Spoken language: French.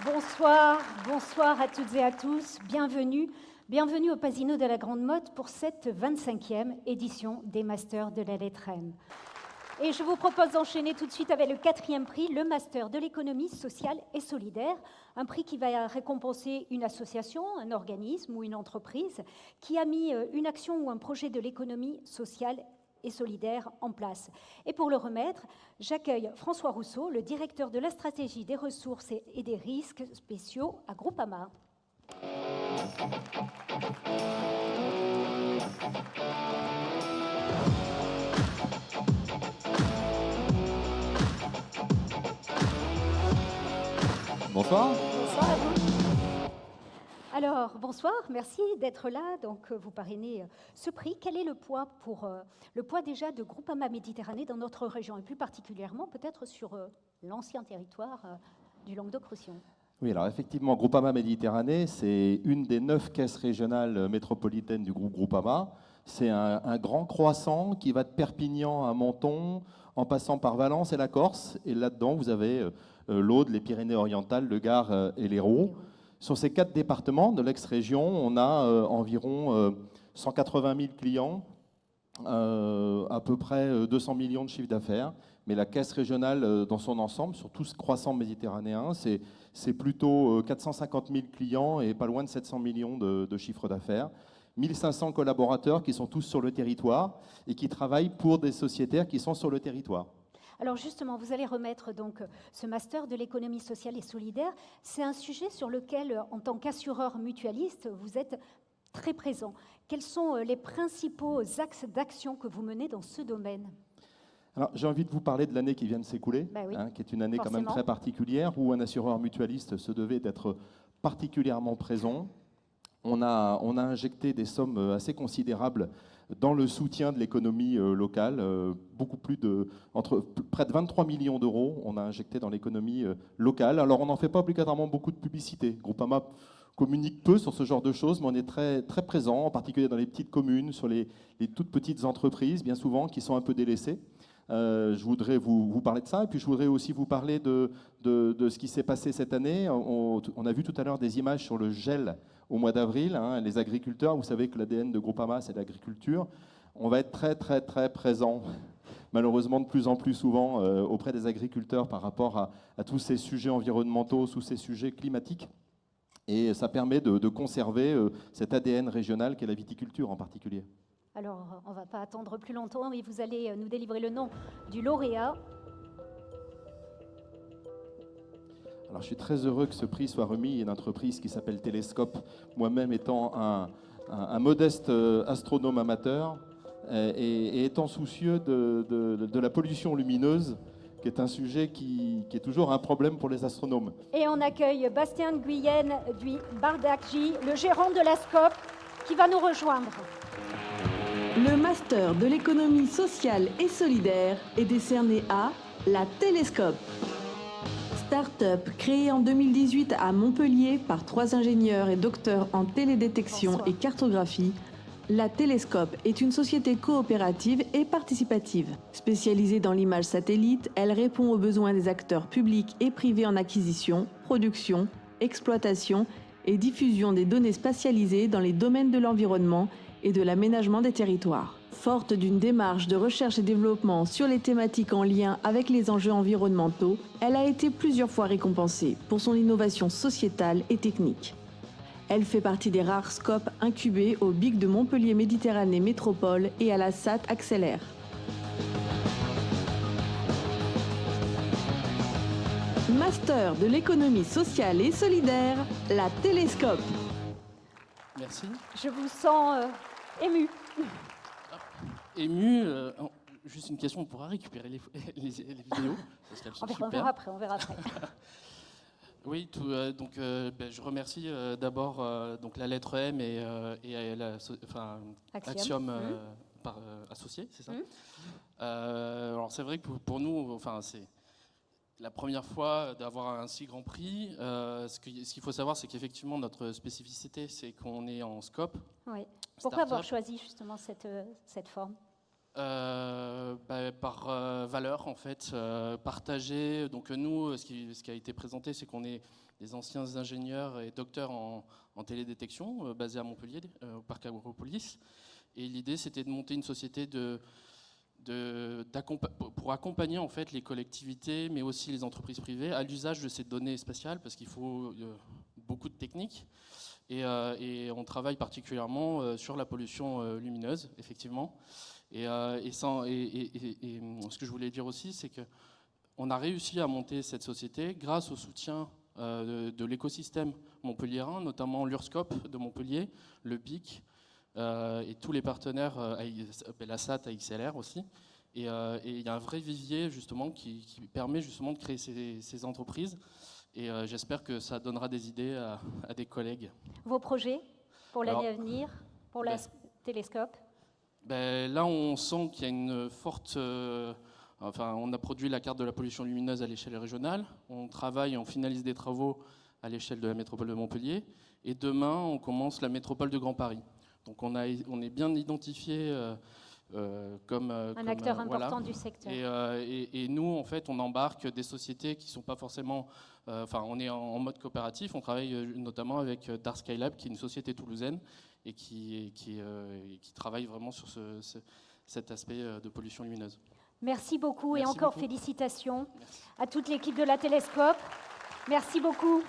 Bonsoir, bonsoir à toutes et à tous. Bienvenue au Pasino de la Grande Motte pour cette 25e édition des Masters de la lettre M. Et je vous propose d'enchaîner tout de suite avec le 4e prix, le Master de l'économie sociale et solidaire, un prix qui va récompenser une association, un organisme ou une entreprise qui a mis une action ou un projet de l'économie sociale et solidaire en place. Et pour le remettre, j'accueille François Rousseau, le directeur de la stratégie des ressources et des risques spéciaux à Groupama. Bonsoir. Bonsoir à vous. Alors, bonsoir, merci d'être là. Donc, vous parrainez ce prix. Quel est le poids déjà de Groupama Méditerranée dans notre région, et plus particulièrement peut-être sur l'ancien territoire du Languedoc-Roussillon? Oui, alors effectivement, Groupama Méditerranée, c'est une des 9 caisses régionales métropolitaines du groupe Groupama. C'est un grand croissant qui va de Perpignan à Menton, en passant par Valence et la Corse. Et là-dedans, vous avez l'Aude, les Pyrénées-Orientales, le Gard et l'Hérault. Sur ces 4 départements de l'ex-région, on a environ 180 000 clients, à peu près 200 millions de chiffre d'affaires. Mais la caisse régionale dans son ensemble, sur tout ce croissant méditerranéen, c'est plutôt 450 000 clients et pas loin de 700 millions de chiffre d'affaires. 1500 collaborateurs qui sont tous sur le territoire et qui travaillent pour des sociétaires qui sont sur le territoire. Alors justement, vous allez remettre donc ce master de l'économie sociale et solidaire. C'est un sujet sur lequel, en tant qu'assureur mutualiste, vous êtes très présent. Quels sont les principaux axes d'action que vous menez dans ce domaine ? Alors, j'ai envie de vous parler de l'année qui vient de s'écouler, Oui, qui est une année forcément. quand même très particulière, où un assureur mutualiste se devait d'être particulièrement présent. On a injecté des sommes assez considérables dans le soutien de l'économie locale, près de 23 millions d'euros on a injecté dans l'économie locale. Alors on n'en fait pas obligatoirement beaucoup de publicité. Groupama communique peu sur ce genre de choses, mais on est très, très présent, en particulier dans les petites communes, sur les toutes petites entreprises, bien souvent, qui sont un peu délaissées. Je voudrais vous parler de ça, et puis je voudrais aussi vous parler de ce qui s'est passé cette année. On a vu tout à l'heure des images sur le gel au mois d'avril. Les agriculteurs, vous savez que l'ADN de Groupama, c'est l'agriculture. On va être très, très, très présent, malheureusement de plus en plus souvent, auprès des agriculteurs par rapport à tous ces sujets environnementaux, tous ces sujets climatiques. Et ça permet de conserver cet ADN régional qu'est la viticulture en particulier. Alors, on ne va pas attendre plus longtemps, mais vous allez nous délivrer le nom du lauréat. Alors, je suis très heureux que ce prix soit remis à une entreprise qui s'appelle Télescope, moi-même étant un modeste astronome amateur et étant soucieux de la pollution lumineuse, qui est un sujet qui est toujours un problème pour les astronomes. Et on accueille Bastien Guyenne du Bardakji, le gérant de la SCOP, qui va nous rejoindre. Le Master de l'économie sociale et solidaire est décerné à la Télescope. Start-up créée en 2018 à Montpellier par 3 ingénieurs et docteurs en télédétection et cartographie, la Télescope est une société coopérative et participative. Spécialisée dans l'image satellite, elle répond aux besoins des acteurs publics et privés en acquisition, production, exploitation et diffusion des données spatialisées dans les domaines de l'environnement et de l'aménagement des territoires. Forte d'une démarche de recherche et développement sur les thématiques en lien avec les enjeux environnementaux, elle a été plusieurs fois récompensée pour son innovation sociétale et technique. Elle fait partie des rares scopes incubés au BIC de Montpellier Méditerranée Métropole et à la SAT Accélère. Master de l'économie sociale et solidaire, la Télescope. Merci. Je vous sens ému. Ému, juste une question, on pourra récupérer les vidéos parce qu'elles sont On verra après. Oui, je remercie d'abord la lettre M et Axiom associé, c'est ça. Alors c'est vrai que pour nous, c'est la première fois d'avoir un si grand prix. Ce qu'il faut savoir, c'est qu'effectivement notre spécificité, c'est qu'on est en scope. Oui. Pourquoi avoir choisi justement cette forme ? Par valeur, en fait, partager. Donc nous, ce qui a été présenté, c'est qu'on est des anciens ingénieurs et docteurs en télédétection, basés à Montpellier, au parc Agropolis. Et l'idée, c'était de monter une société pour accompagner en fait les collectivités, mais aussi les entreprises privées, à l'usage de ces données spatiales, parce qu'il faut beaucoup de techniques. Et on travaille particulièrement sur la pollution lumineuse, effectivement. Et ce que je voulais dire aussi, c'est qu'on a réussi à monter cette société grâce au soutien de l'écosystème montpelliérain, notamment l'URSCOP de Montpellier, le BIC, et tous les partenaires, la SAT, AXLR aussi. Et il y a un vrai vivier justement qui permet justement de créer ces entreprises. Et j'espère que ça donnera des idées à des collègues. Vos projets pour l'année à venir, pour la télescope? Là, on sent qu'il y a une forte... on a produit la carte de la pollution lumineuse à l'échelle régionale. On travaille, on finalise des travaux à l'échelle de la métropole de Montpellier. Et demain, on commence la métropole de Grand Paris. Donc on est bien identifié comme un acteur important du secteur. Et nous, en fait, on embarque des sociétés qui ne sont pas forcément... on est en mode coopératif. On travaille notamment avec Dark Skylab, qui est une société toulousaine et qui travaille vraiment sur cet aspect de pollution lumineuse. Merci beaucoup. Merci et encore beaucoup. Félicitations. Merci. À toute l'équipe de la Télescope. Merci beaucoup.